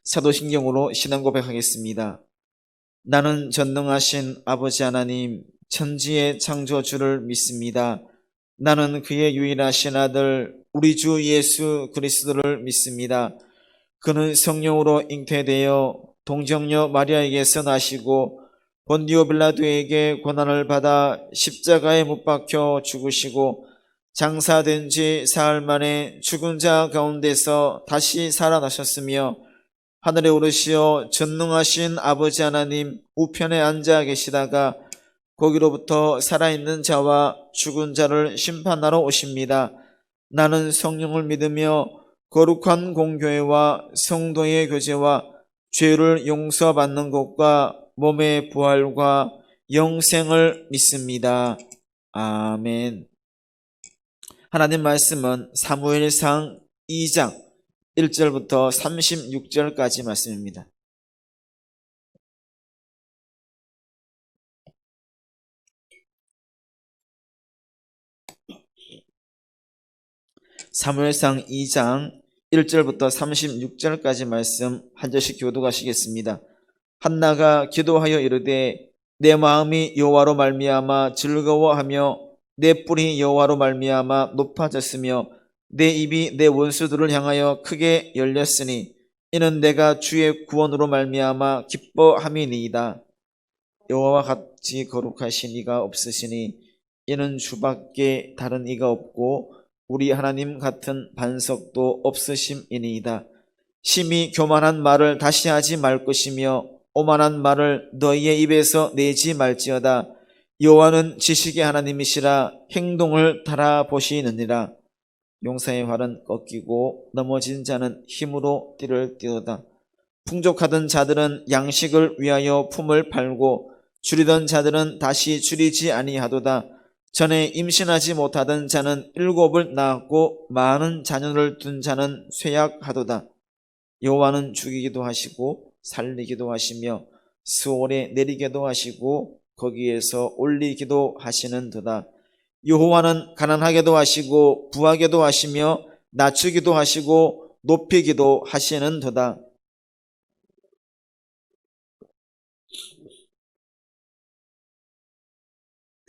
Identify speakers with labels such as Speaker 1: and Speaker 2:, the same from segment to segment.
Speaker 1: 사도신경으로 신앙 고백하겠습니다. 나는 전능하신 아버지 하나님, 천지의 창조주를 믿습니다. 나는 그의 유일하신 아들 우리 주 예수 그리스도를 믿습니다. 그는 성령으로 잉태되어 동정녀 마리아에게서 나시고 본디오 빌라도에게 고난을 받아 십자가에 못 박혀 죽으시고 장사된 지 사흘 만에 죽은 자 가운데서 다시 살아나셨으며 하늘에 오르시어 전능하신 아버지 하나님 우편에 앉아 계시다가 거기로부터 살아있는 자와 죽은 자를 심판하러 오십니다. 나는 성령을 믿으며 거룩한 공교회와 성도의 교제와 죄를 용서받는 것과 몸의 부활과 영생을 믿습니다. 아멘. 하나님 말씀은 사무엘상 2장 1절부터 36절까지 말씀입니다. 사무엘상 2장 1절부터 36절까지 말씀 한 절씩 교독하시겠습니다. 한나가 기도하여 이르되 내 마음이 여호와로 말미암아 즐거워하며 내 뿔이 여호와로 말미암아 높아졌으며 내 입이 내 원수들을 향하여 크게 열렸으니 이는 내가 주의 구원으로 말미암아 기뻐함이니이다. 여호와와 같이 거룩하신 이가 없으시니 이는 주밖에 다른 이가 없고 우리 하나님 같은 반석도 없으심이니이다. 심히 교만한 말을 다시 하지 말 것이며 오만한 말을 너희의 입에서 내지 말지어다. 여호와는 지식의 하나님이시라 행동을 달아보시느니라. 용사의 활은 꺾이고 넘어진 자는 힘으로 띠를 띠도다. 풍족하던 자들은 양식을 위하여 품을 팔고 줄이던 자들은 다시 줄이지 아니하도다. 전에 임신하지 못하던 자는 7을 낳았고 많은 자녀를 둔 자는 쇠약하도다. 여호와는 죽이기도 하시고 살리기도 하시며 스올에 내리기도 하시고 거기에서 올리기도 하시는도다. 여호와는 가난하게도 하시고 부하게도 하시며 낮추기도 하시고 높이기도 하시는도다.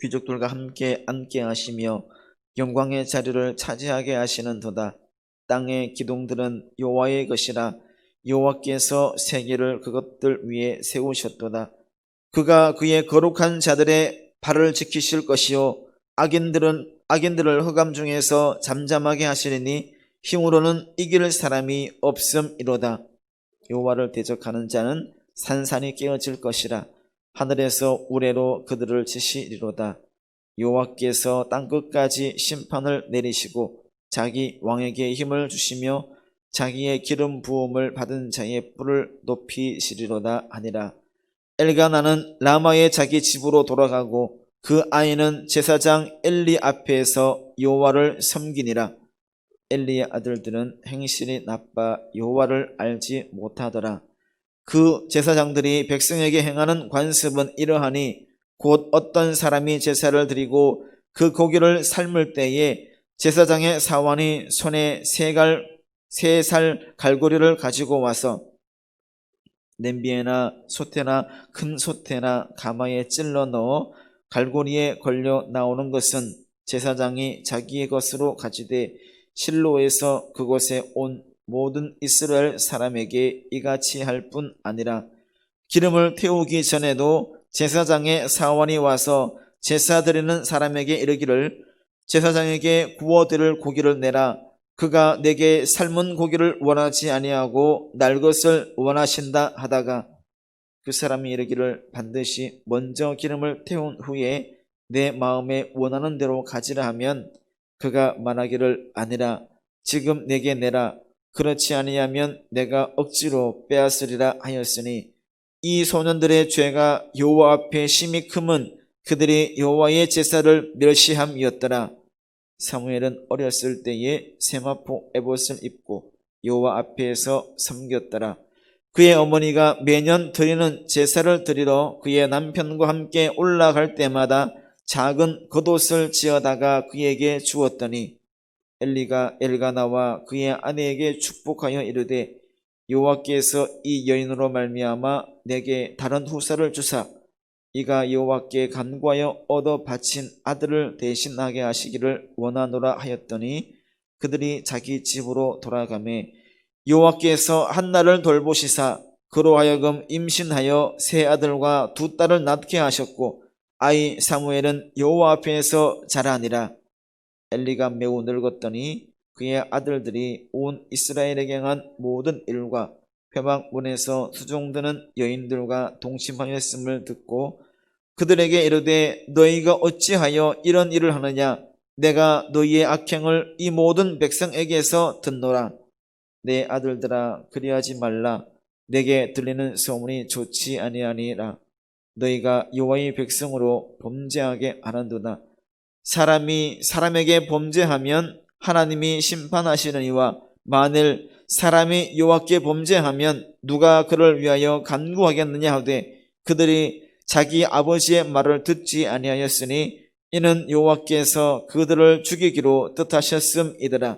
Speaker 1: 귀족들과 함께 앉게 하시며 영광의 자리를 차지하게 하시는도다. 땅의 기둥들은 여호와의 것이라 여호와께서 세계를 그것들 위에 세우셨도다. 그가 그의 거룩한 자들의 발을 지키실 것이요 악인들을 흑암 중에서 잠잠하게 하시리니 힘으로는 이길 사람이 없음이로다. 여호와를 대적하는 자는 산산이 깨어질 것이라 하늘에서 우레로 그들을 치시리로다. 여호와께서 땅끝까지 심판을 내리시고 자기 왕에게 힘을 주시며 자기의 기름 부음을 받은 자의 뿔을 높이시리로다 하니라. 엘가나는 라마의 자기 집으로 돌아가고 그 아이는 제사장 엘리 앞에서 여호와를 섬기니라. 엘리의 아들들은 행실이 나빠 여호와를 알지 못하더라. 그 제사장들이 백성에게 행하는 관습은 이러하니 곧 어떤 사람이 제사를 드리고 그 고기를 삶을 때에 제사장의 사원이 손에 세 살 갈고리를 가지고 와서 냄비에나 솥에나 큰 솥에나 가마에 찔러 넣어 갈고리에 걸려 나오는 것은 제사장이 자기의 것으로 가지되 실로에서 그곳에 온 모든 이스라엘 사람에게 이같이 할 뿐 아니라 기름을 태우기 전에도 제사장의 사원이 와서 제사 드리는 사람에게 이르기를 제사장에게 구워드릴 고기를 내라. 그가 내게 삶은 고기를 원하지 아니하고 날 것을 원하신다 하다가 그 사람이 이르기를 반드시 먼저 기름을 태운 후에 내 마음에 원하는 대로 가지라 하면 그가 말하기를 아니라 지금 내게 내라. 그렇지 아니하면 내가 억지로 빼앗으리라 하였으니 이 소년들의 죄가 여호와 앞에 심히 크면 그들이 여호와의 제사를 멸시함이었더라. 사무엘은 어렸을 때에 세마포 에봇을 입고 여호와 앞에서 섬겼더라. 그의 어머니가 매년 드리는 제사를 드리러 그의 남편과 함께 올라갈 때마다 작은 겉옷을 지어다가 그에게 주었더니 엘리가 엘가나와 그의 아내에게 축복하여 이르되 여호와께서 이 여인으로 말미암아 내게 다른 후사를 주사 이가 여호와께 간구하여 얻어 바친 아들을 대신하게 하시기를 원하노라 하였더니 그들이 자기 집으로 돌아가매 여호와께서 한나를 돌보시사 그로 하여금 임신하여 세 아들과 두 딸을 낳게 하셨고 아이 사무엘은 여호와 앞에서 자라니라. 엘리가 매우 늙었더니 그의 아들들이 온 이스라엘에게 행한 모든 일과 회막문에서 수종드는 여인들과 동침하였음을 듣고 그들에게 이르되 너희가 어찌하여 이런 일을 하느냐. 내가 너희의 악행을 이 모든 백성에게서 듣노라. 내 아들들아 그리하지 말라. 내게 들리는 소문이 좋지 아니하니라. 너희가 여호와의 백성으로 범죄하게 하는도다. 사람이 사람에게 범죄하면 하나님이 심판하시느니와 만일 사람이 여호와께 범죄하면 누가 그를 위하여 간구하겠느냐 하되 그들이 자기 아버지의 말을 듣지 아니하였으니 이는 여호와께서 그들을 죽이기로 뜻하셨음이더라.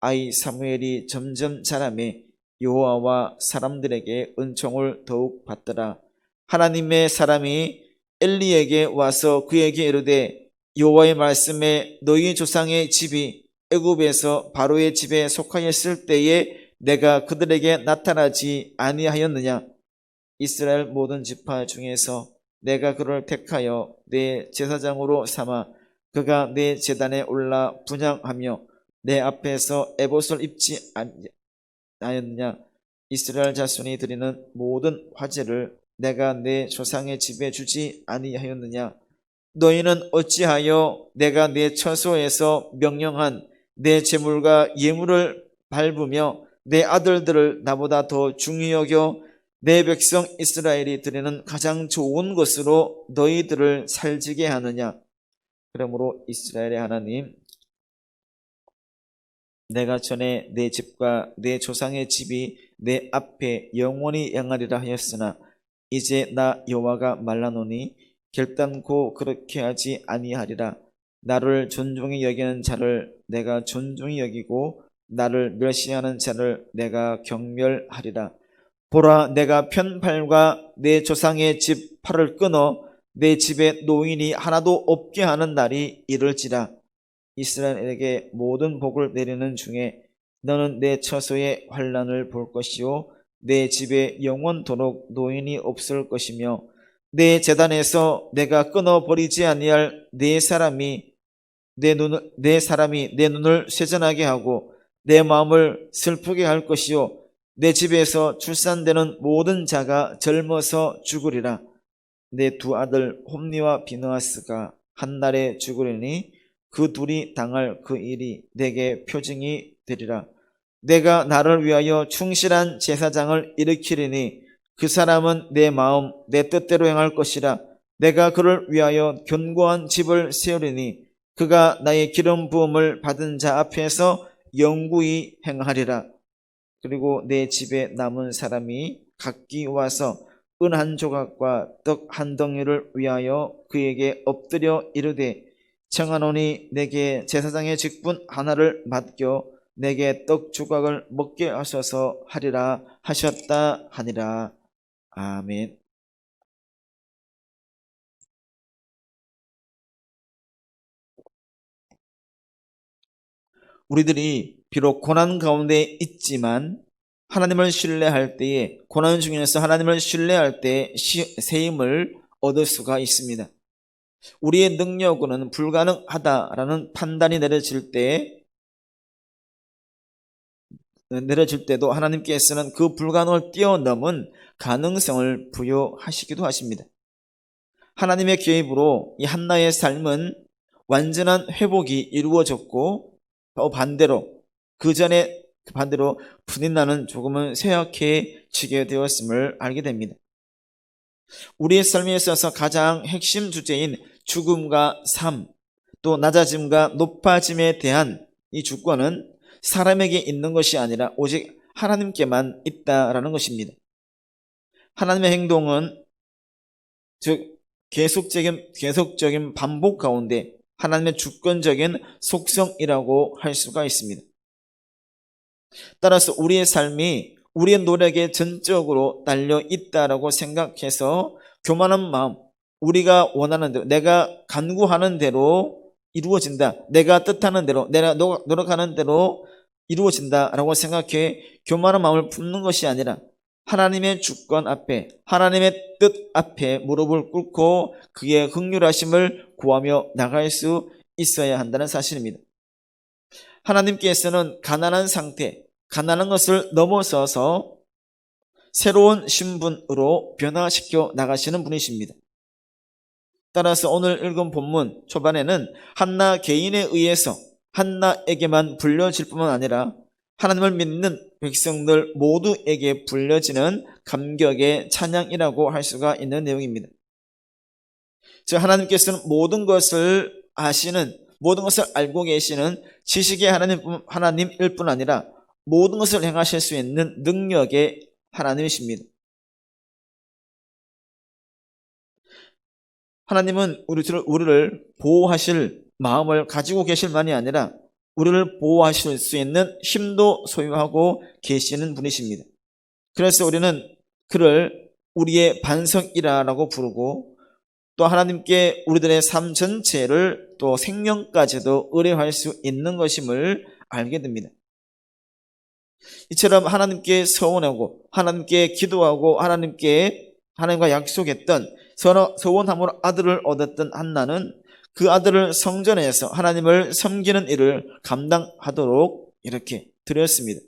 Speaker 1: 아이 사무엘이 점점 자라매 여호와와 사람들에게 은총을 더욱 받더라. 하나님의 사람이 엘리에게 와서 그에게 이르되 여호와의 말씀에 너희 조상의 집이 애굽에서 바로의 집에 속하였을 때에 내가 그들에게 나타나지 아니하였느냐. 이스라엘 모든 지파 중에서 내가 그를 택하여 내 제사장으로 삼아 그가 내 제단에 올라 분향하며 내 앞에서 에봇을 입지 아니하였느냐. 이스라엘 자손이 드리는 모든 화제를 내가 내 조상의 집에 주지 아니하였느냐. 너희는 어찌하여 내가 내 처소에서 명령한 내 제물과 예물을 밟으며 내 아들들을 나보다 더 중히 여겨 내 백성 이스라엘이 드리는 가장 좋은 것으로 너희들을 살지게 하느냐. 그러므로 이스라엘의 하나님, 내가 전에 내 집과 내 조상의 집이 내 앞에 영원히 행하리라 하였으나 이제 나 여호와가 말하노니 결단코 그렇게 하지 아니하리라. 나를 존중히 여기는 자를 내가 존중히 여기고 나를 멸시하는 자를 내가 경멸하리라. 보라, 내가 편팔과 내 조상의 집 팔을 끊어 내 집에 노인이 하나도 없게 하는 날이 이를지라. 이스라엘에게 모든 복을 내리는 중에 너는 내 처소의 환난을 볼 것이요 내 집에 영원토록 노인이 없을 것이며 내 제단에서 내가 끊어버리지 아니할 내 사람이 내 눈을 쇠전하게 하고 내 마음을 슬프게 할 것이요 내 집에서 출산되는 모든 자가 젊어서 죽으리라. 내 두 아들 홈니와 비느하스가 한날에 죽으리니 그 둘이 당할 그 일이 내게 표징이 되리라. 내가 나를 위하여 충실한 제사장을 일으키리니 그 사람은 내 마음 내 뜻대로 행할 것이라. 내가 그를 위하여 견고한 집을 세우리니 그가 나의 기름 부음을 받은 자 앞에서 영구히 행하리라. 그리고 내 집에 남은 사람이 각기 와서 은 한 조각과 떡 한 덩이를 위하여 그에게 엎드려 이르되 청하노니 내게 제사장의 직분 하나를 맡겨 내게 떡 조각을 먹게 하셔서 하리라 하셨다 하니라. 아멘. 우리들이 비록 고난 가운데 있지만 하나님을 신뢰할 때에 고난 중에서 하나님을 신뢰할 때 새 힘을 얻을 수가 있습니다. 우리의 능력으로는 불가능하다라는 판단이 내려질 때도 하나님께서는 그 불가능을 뛰어넘은 가능성을 부여하시기도 하십니다. 하나님의 개입으로 이 한나의 삶은 완전한 회복이 이루어졌고 반대로 분인나는 조금은 쇠약해지게 되었음을 알게 됩니다. 우리의 삶에 있어서 가장 핵심 주제인 죽음과 삶, 또 낮아짐과 높아짐에 대한 이 주권은 사람에게 있는 것이 아니라 오직 하나님께만 있다라는 것입니다. 하나님의 행동은 즉 계속적인 반복 가운데 하나님의 주권적인 속성이라고 할 수가 있습니다. 따라서 우리의 삶이 우리의 노력에 전적으로 달려 있다라고 생각해서 교만한 마음, 우리가 원하는 대로, 내가 간구하는 대로 이루어진다, 내가 뜻하는 대로, 내가 노력하는 대로 이루어진다라고 생각해 교만한 마음을 품는 것이 아니라 하나님의 주권 앞에, 하나님의 뜻 앞에 무릎을 꿇고 그의 긍휼하심을 구하며 나갈 수 있어야 한다는 사실입니다. 하나님께서는 가난한 상태, 가난한 것을 넘어서서 새로운 신분으로 변화시켜 나가시는 분이십니다. 따라서 오늘 읽은 본문 초반에는 한나 개인에 의해서 한나에게만 불려질 뿐만 아니라 하나님을 믿는 백성들 모두에게 불려지는 감격의 찬양이라고 할 수가 있는 내용입니다. 즉 하나님께서는 모든 것을 아시는, 모든 것을 알고 계시는 지식의 하나님일 뿐 아니라 모든 것을 행하실 수 있는 능력의 하나님이십니다. 하나님은 우리를 보호하실 마음을 가지고 계실 만이 아니라 우리를 보호하실 수 있는 힘도 소유하고 계시는 분이십니다. 그래서 우리는 그를 우리의 반석이라고 부르고 또 하나님께 우리들의 삶 전체를 또 생명까지도 의뢰할 수 있는 것임을 알게 됩니다. 이처럼 하나님께 서원하고 하나님께 기도하고 하나님과 약속했던 서원함으로 아들을 얻었던 한나는 그 아들을 성전에서 하나님을 섬기는 일을 감당하도록 이렇게 드렸습니다.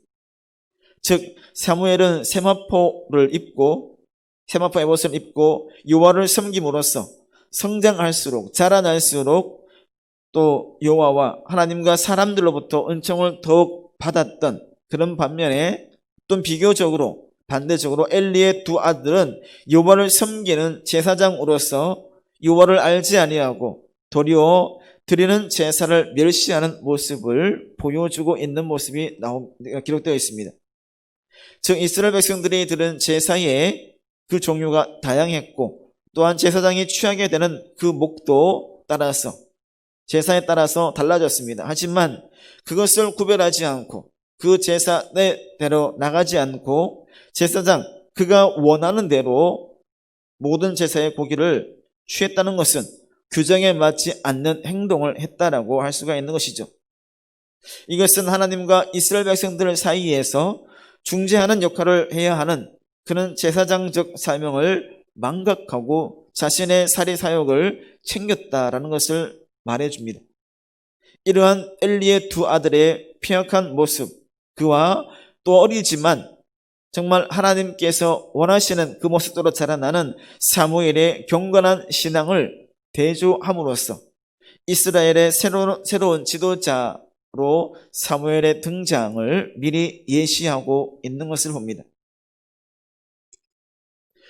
Speaker 1: 즉 사무엘은 세마포 에봇을 입고 여호와를 섬김으로써 성장할수록 자라날수록 또 여호와와 하나님과 사람들로부터 은총을 더욱 받았던 그런 반면에 또 반대적으로 엘리의 두 아들은 여호와를 섬기는 제사장으로서 여호와를 알지 아니하고 도리어 드리는 제사를 멸시하는 모습을 보여주고 있는 모습이 기록되어 있습니다. 즉 이스라엘 백성들이 드린 제사의 그 종류가 다양했고 또한 제사장이 취하게 되는 그 목도 따라서 제사에 따라서 달라졌습니다. 하지만 그것을 구별하지 않고 그 제사대로 나가지 않고 제사장 그가 원하는 대로 모든 제사의 고기를 취했다는 것은 규정에 맞지 않는 행동을 했다라고 할 수가 있는 것이죠. 이것은 하나님과 이스라엘 백성들 사이에서 중재하는 역할을 해야 하는 그런 제사장적 사명을 망각하고 자신의 사리 사역을 챙겼다라는 것을 말해줍니다. 이러한 엘리의 두 아들의 폐역한 모습, 그와 또 어리지만 정말 하나님께서 원하시는 그 모습대로 자라나는 사무엘의 경건한 신앙을 대조함으로써 이스라엘의 새로운 지도자로 사무엘의 등장을 미리 예시하고 있는 것을 봅니다.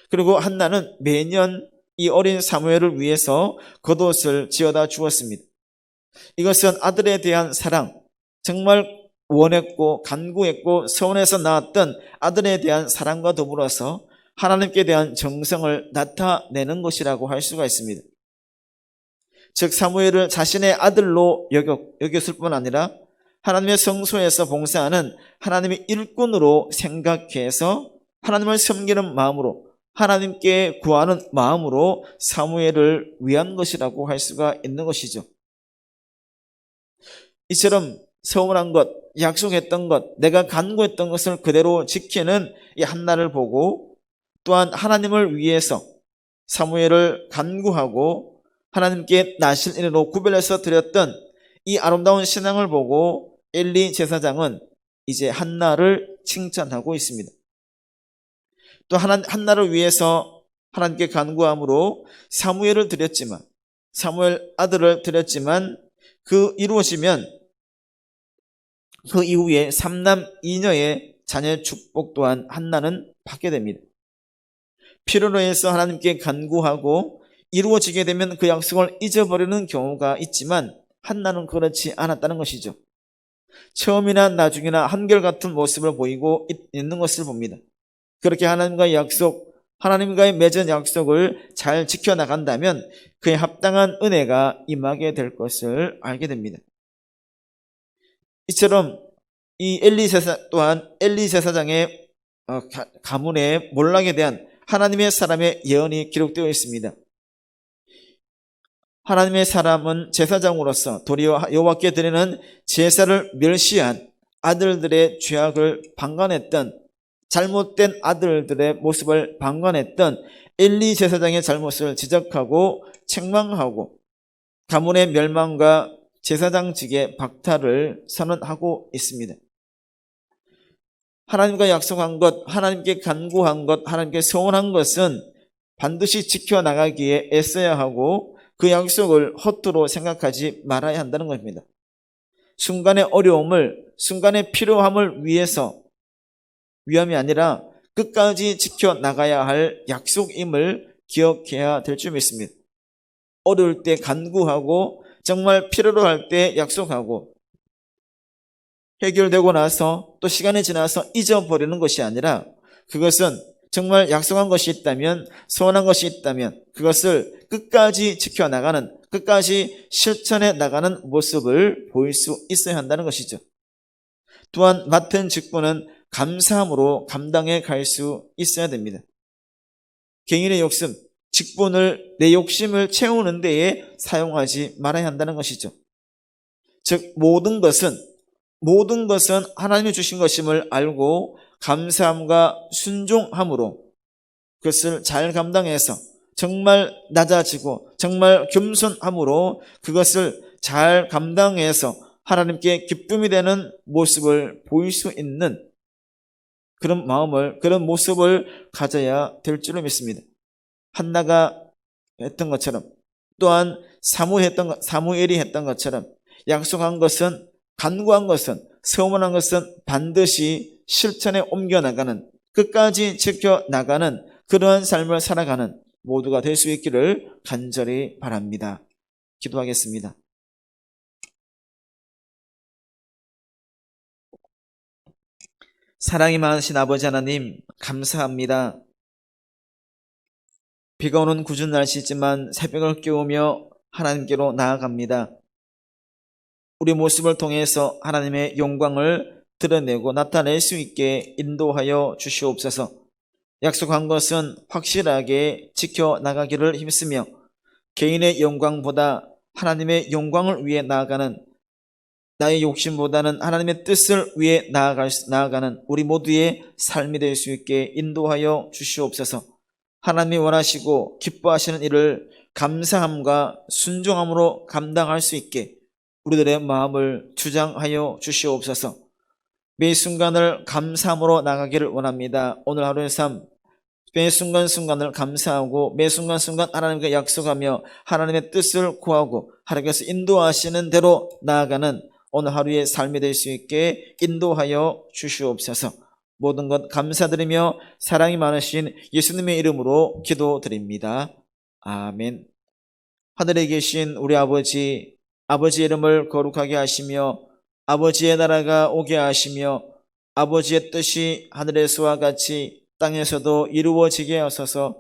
Speaker 1: 그리고 한나는 매년 이 어린 사무엘을 위해서 겉옷을 지어다 주었습니다. 이것은 아들에 대한 사랑, 정말 원했고 간구했고 서원해서 낳았던 아들에 대한 사랑과 더불어서 하나님께 대한 정성을 나타내는 것이라고 할 수가 있습니다. 즉 사무엘을 자신의 아들로 여겼을 뿐 아니라 하나님의 성소에서 봉사하는 하나님의 일꾼으로 생각해서 하나님을 섬기는 마음으로 하나님께 구하는 마음으로 사무엘을 위한 것이라고 할 수가 있는 것이죠. 이처럼 서원한 것, 약속했던 것, 내가 간구했던 것을 그대로 지키는 이 한나를 보고 또한 하나님을 위해서 사무엘을 간구하고 하나님께 나실 인으로 구별해서 드렸던 이 아름다운 신앙을 보고 엘리 제사장은 이제 한나를 칭찬하고 있습니다. 또 한나를 위해서 하나님께 간구함으로 사무엘 아들을 드렸지만 그 이루어지면 그 이후에 3남 2녀의 자녀의 축복 또한 한나는 받게 됩니다. 필요로 해서 하나님께 간구하고 이루어지게 되면 그 약속을 잊어버리는 경우가 있지만 한나는 그렇지 않았다는 것이죠. 처음이나 나중이나 한결같은 모습을 보이고 있는 것을 봅니다. 그렇게 하나님과의 맺은 약속을 잘 지켜나간다면 그에 합당한 은혜가 임하게 될 것을 알게 됩니다. 이처럼 이 엘리 제사장의 가문의 몰락에 대한 하나님의 사람의 예언이 기록되어 있습니다. 하나님의 사람은 제사장으로서 도리어 여호와께 드리는 제사를 멸시한 아들들의 죄악을 방관했던, 잘못된 아들들의 모습을 방관했던 엘리 제사장의 잘못을 지적하고 책망하고 가문의 멸망과 제사장직의 박탈을 선언하고 있습니다. 하나님과 약속한 것, 하나님께 간구한 것, 하나님께 소원한 것은 반드시 지켜나가기에 애써야 하고 그 약속을 헛되로 생각하지 말아야 한다는 겁니다. 순간의 어려움을, 순간의 필요함을 위함이 아니라 끝까지 지켜나가야 할 약속임을 기억해야 될 줄 믿습니다. 어려울 때 간구하고 정말 필요로 할 때 약속하고 해결되고 나서 또 시간이 지나서 잊어버리는 것이 아니라 그것은 정말 약속한 것이 있다면, 소원한 것이 있다면 그것을 끝까지 지켜나가는, 끝까지 실천해 나가는 모습을 보일 수 있어야 한다는 것이죠. 또한 맡은 직분은 감사함으로 감당해 갈 수 있어야 됩니다. 개인의 욕심, 직분을, 내 욕심을 채우는 데에 사용하지 말아야 한다는 것이죠. 즉 모든 것은 하나님이 주신 것임을 알고 감사함과 순종함으로 그것을 잘 감당해서 정말 낮아지고 정말 겸손함으로 그것을 잘 감당해서 하나님께 기쁨이 되는 모습을 보일 수 있는 그런 마음을, 그런 모습을 가져야 될 줄로 믿습니다. 한나가 했던 것처럼, 또한 사무엘이 했던 것처럼 약속한 것은, 간구한 것은, 소원한 것은 반드시 실천에 옮겨나가는, 끝까지 지켜나가는 그러한 삶을 살아가는 모두가 될 수 있기를 간절히 바랍니다. 기도하겠습니다. 사랑이 많으신 아버지 하나님, 감사합니다. 비가 오는 궂은 날씨지만 새벽을 깨우며 하나님께로 나아갑니다. 우리 모습을 통해서 하나님의 영광을 드러내고 나타낼 수 있게 인도하여 주시옵소서. 약속한 것은 확실하게 지켜나가기를 힘쓰며 개인의 영광보다 하나님의 영광을 위해 나아가는, 나의 욕심보다는 하나님의 뜻을 위해 나아가는 우리 모두의 삶이 될 수 있게 인도하여 주시옵소서. 하나님이 원하시고 기뻐하시는 일을 감사함과 순종함으로 감당할 수 있게 우리들의 마음을 주장하여 주시옵소서. 매 순간을 감사함으로 나가기를 원합니다. 오늘 하루의 삶, 매 순간순간을 감사하고 매 순간순간 하나님께 약속하며 하나님의 뜻을 구하고 하나님께서 인도하시는 대로 나아가는 오늘 하루의 삶이 될 수 있게 인도하여 주시옵소서. 모든 것 감사드리며 사랑이 많으신 예수님의 이름으로 기도드립니다. 아멘. 하늘에 계신 우리 아버지의 이름을 거룩하게 하시며 아버지의 나라가 오게 하시며 아버지의 뜻이 하늘에서와 같이 땅에서도 이루어지게 하소서.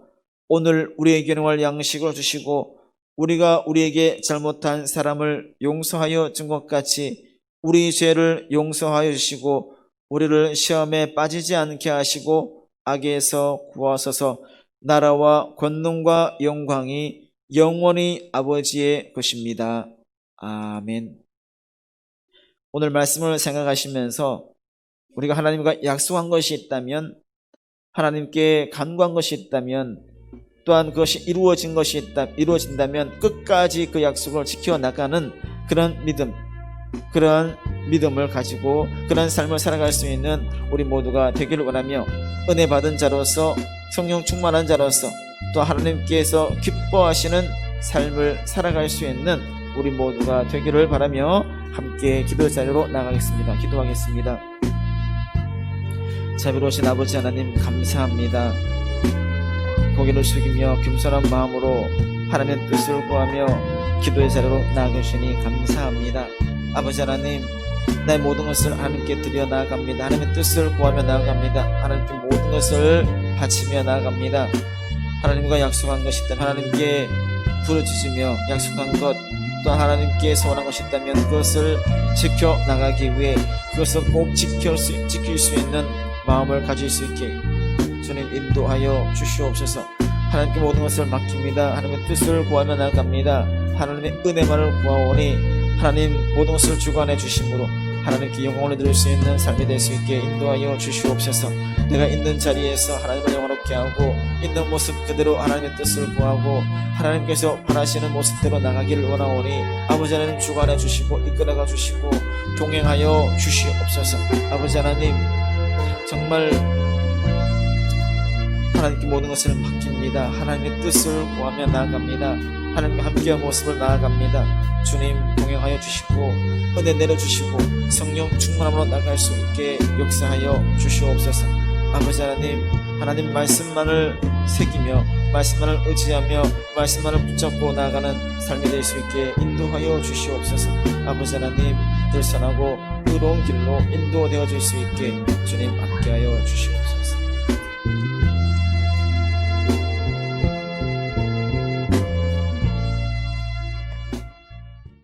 Speaker 1: 오늘 우리에게 일용할 양식을 주시고 우리가 우리에게 잘못한 사람을 용서하여 준 것 같이 우리 죄를 용서하여 주시고 우리를 시험에 빠지지 않게 하시고 악에서 구하소서. 나라와 권능과 영광이 영원히 아버지의 것입니다. 아멘. 오늘 말씀을 생각하시면서 우리가 하나님과 약속한 것이 있다면, 하나님께 간구한 것이 있다면, 또한 그것이 이루어진다면 끝까지 그 약속을 지켜나가는 그런 믿음을 가지고 그런 삶을 살아갈 수 있는 우리 모두가 되기를 원하며, 은혜 받은 자로서, 성령 충만한 자로서 또 하나님께서 기뻐하시는 삶을 살아갈 수 있는 우리 모두가 되기를 바라며 함께 기도 자리로 나가겠습니다. 기도하겠습니다. 자비로우신 아버지 하나님, 감사합니다. 고개를 숙이며 겸손한 마음으로 하나님의 뜻을 구하며 기도의 자리로 나아가시니 감사합니다. 아버지 하나님, 나의 모든 것을 하나님께 드려 나아갑니다. 하나님의 뜻을 구하며 나아갑니다. 하나님께 모든 것을 바치며 나아갑니다. 하나님과 약속한 것이 있다면 하나님께 부르짖으며 약속한 것, 또 하나님께 소원한 것이 있다면 그것을 지켜나가기 위해 그것을 꼭 지킬 수 있는 마음을 가질 수 있게 주님 인도하여 주시옵소서. 하나님께 모든 것을 맡깁니다. 하나님의 뜻을 구하며 나아갑니다. 하나님의 은혜만을 구하오니 하나님 모든 것을 주관해 주심으로 하나님께 영광을 드릴 수 있는 삶이 될 수 있게 인도하여 주시옵소서. 내가 있는 자리에서 하나님을 영화롭게 하고 있는 모습 그대로 하나님의 뜻을 구하고 하나님께서 바라시는 모습대로 나가기를 원하오니 아버지 하나님 주관해 주시고 이끌어가 주시고 동행하여 주시옵소서. 아버지 하나님 정말 하나님께 모든 것을 맡깁니다. 하나님의 뜻을 구하며 나아갑니다. 하나님과 함께한 모습을 나아갑니다. 주님 동행하여 주시고 은혜 내려주시고 성령 충만함으로 나갈 수 있게 역사하여 주시옵소서. 아버지 하나님, 하나님 말씀만을 새기며 말씀만을 의지하며 말씀만을 붙잡고 나아가는 삶이 될 수 있게 인도하여 주시옵소서. 아버지 하나님, 늘 선하고 의로운 길로 인도되어질 수 있게 주님 함께하여 주시옵소서.